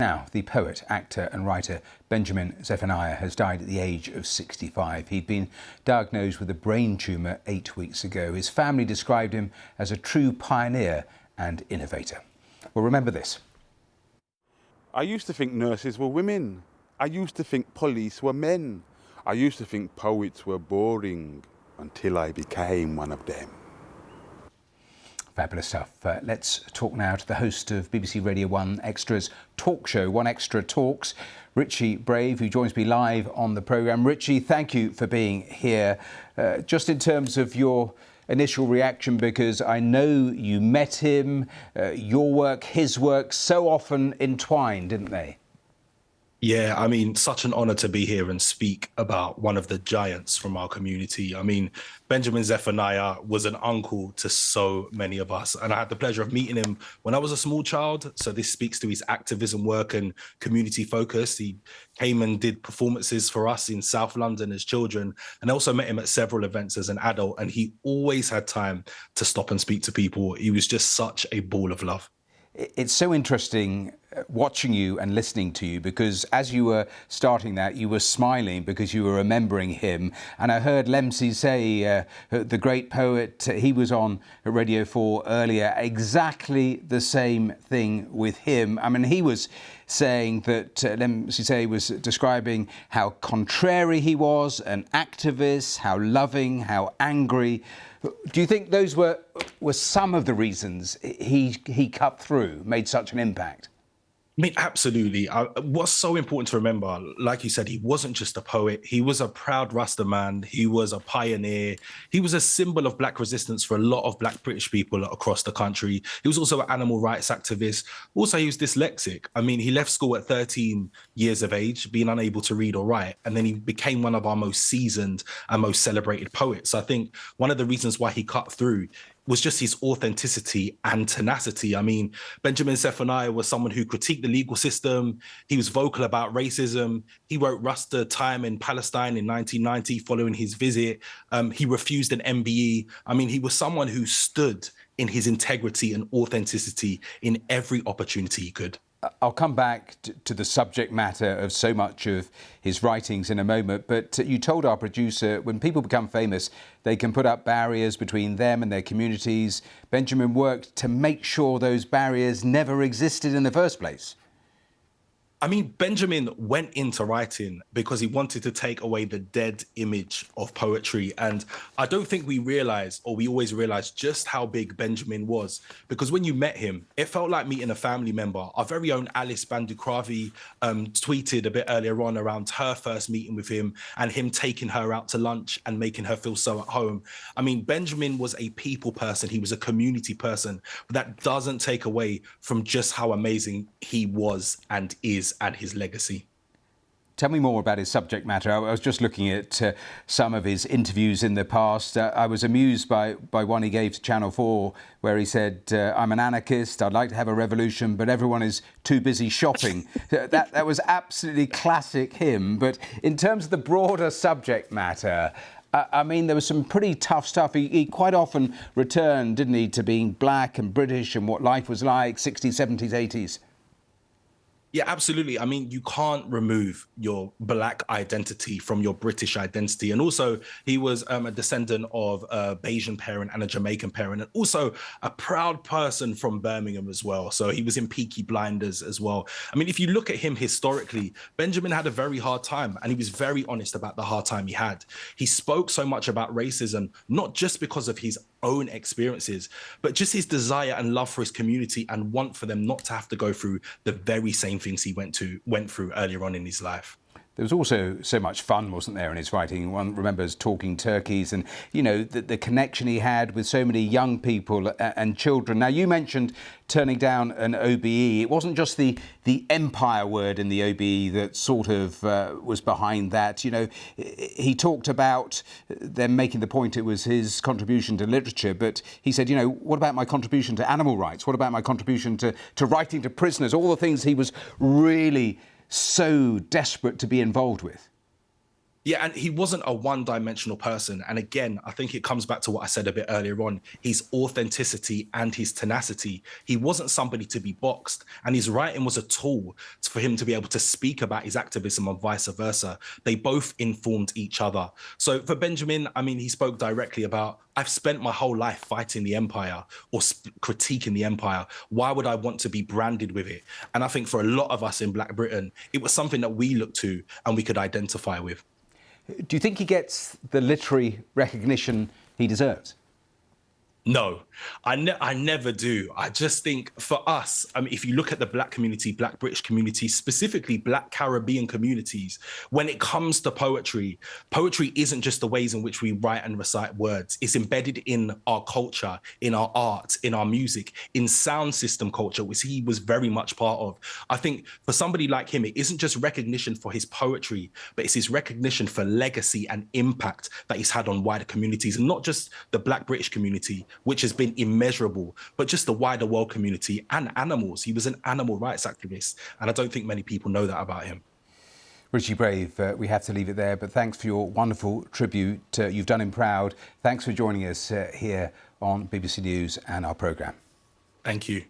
Now, the poet, actor and writer Benjamin Zephaniah has died at the age of 65. He'd been diagnosed with a brain tumour 8 weeks ago. His family described him as a true pioneer and innovator. Well, remember this. I used to think nurses were women. I used to think police were men. I used to think poets were boring until I became one of them. Fabulous stuff. Let's talk now to the host of BBC Radio 1 Extra's talk show, 1 Extra Talks, Richie Brave, who joins me live on the programme. Richie, thank you for being here. Just in terms of your initial reaction, because I know you met him, your work, his work, so often entwined, didn't they? Yeah, I mean, such an honour to be here and speak about one of the giants from our community. I mean, Benjamin Zephaniah was an uncle to so many of us, and I had the pleasure of meeting him when I was a small child. So this speaks to his activism work and community focus. He came and did performances for us in South London as children, and I also met him at several events as an adult, and he always had time to stop and speak to people. He was just such a ball of love. It's so interesting watching you and listening to you, because as you were starting that, you were smiling because you were remembering him. And I heard Lemsey say, the great poet, he was on Radio 4 earlier, exactly the same thing with him. I mean, he was saying that Lemsey was describing how contrary he was, an activist, how loving, how angry. Do you think those were some of the reasons he cut through, made such an impact? I mean, absolutely. What's so important to remember, like you said, he wasn't just a poet. He was a proud Rasta man. He was a pioneer. He was a symbol of Black resistance for a lot of Black British people across the country. He was also an animal rights activist. Also, he was dyslexic. I mean, he left school at 13 years of age, being unable to read or write. And then he became one of our most seasoned and most celebrated poets. I think one of the reasons why he cut through was just his authenticity and tenacity. I mean, Benjamin Zephaniah was someone who critiqued the legal system. He was vocal about racism. He wrote Rasta Time in Palestine in 1990 following his visit. He refused an MBE. I mean, he was someone who stood in his integrity and authenticity in every opportunity he could. I'll come back to the subject matter of so much of his writings in a moment, but you told our producer, when people become famous, they can put up barriers between them and their communities. Benjamin worked to make sure those barriers never existed in the first place. I mean, Benjamin went into writing because he wanted to take away the dead image of poetry. And I don't think we realize, or we always realize, just how big Benjamin was. Because when you met him, it felt like meeting a family member. Our very own Alice Bandukravi tweeted a bit earlier on around her first meeting with him and him taking her out to lunch and making her feel so at home. I mean, Benjamin was a people person. He was a community person. But that doesn't take away from just how amazing he was and is, and his legacy. Tell me more about his subject matter. I was just looking at some of his interviews in the past. I was amused by one he gave to Channel 4 where he said, I'm an anarchist, I'd like to have a revolution, but everyone is too busy shopping. That was absolutely classic him. But in terms of the broader subject matter, I mean, there was some pretty tough stuff. He quite often returned, didn't he, to being Black and British and what life was like, 60s, 70s, 80s. Yeah, absolutely. I mean, you can't remove your Black identity from your British identity. And also, he was a descendant of a Bayesian parent and a Jamaican parent, and also a proud person from Birmingham as well. So he was in Peaky Blinders as well. I mean, if you look at him historically, Benjamin had a very hard time, and he was very honest about the hard time he had. He spoke so much about racism, not just because of his own experiences, but just his desire and love for his community and want for them not to have to go through the very same things he went through earlier on in his life. There was also so much fun, wasn't there, in his writing? One remembers talking turkeys and, you know, the connection he had with so many young people and children. Now, you mentioned turning down an OBE. It wasn't just the empire word in the OBE that sort of was behind that. You know, he talked about them making the point it was his contribution to literature, but he said, you know, what about my contribution to animal rights? What about my contribution to writing to prisoners? All the things he was really so desperate to be involved with. Yeah, and he wasn't a one-dimensional person. And again, I think it comes back to what I said a bit earlier on, his authenticity and his tenacity. He wasn't somebody to be boxed, and his writing was a tool for him to be able to speak about his activism and vice versa. They both informed each other. So for Benjamin, I mean, he spoke directly about, I've spent my whole life fighting the empire or critiquing the empire. Why would I want to be branded with it? And I think for a lot of us in Black Britain, it was something that we looked to and we could identify with. Do you think he gets the literary recognition he deserves? No, I never do. I just think for us, I mean, if you look at the Black community, Black British community, specifically Black Caribbean communities, when it comes to poetry, poetry isn't just the ways in which we write and recite words. It's embedded in our culture, in our art, in our music, in sound system culture, which he was very much part of. I think for somebody like him, it isn't just recognition for his poetry, but it's his recognition for legacy and impact that he's had on wider communities, and not just the Black British community, which has been immeasurable, but just the wider world community and animals. He was an animal rights activist, and I don't think many people know that about him. Richie Brave, we have to leave it there, but thanks for your wonderful tribute. You've done him proud. Thanks for joining us here on BBC News and our programme. Thank you.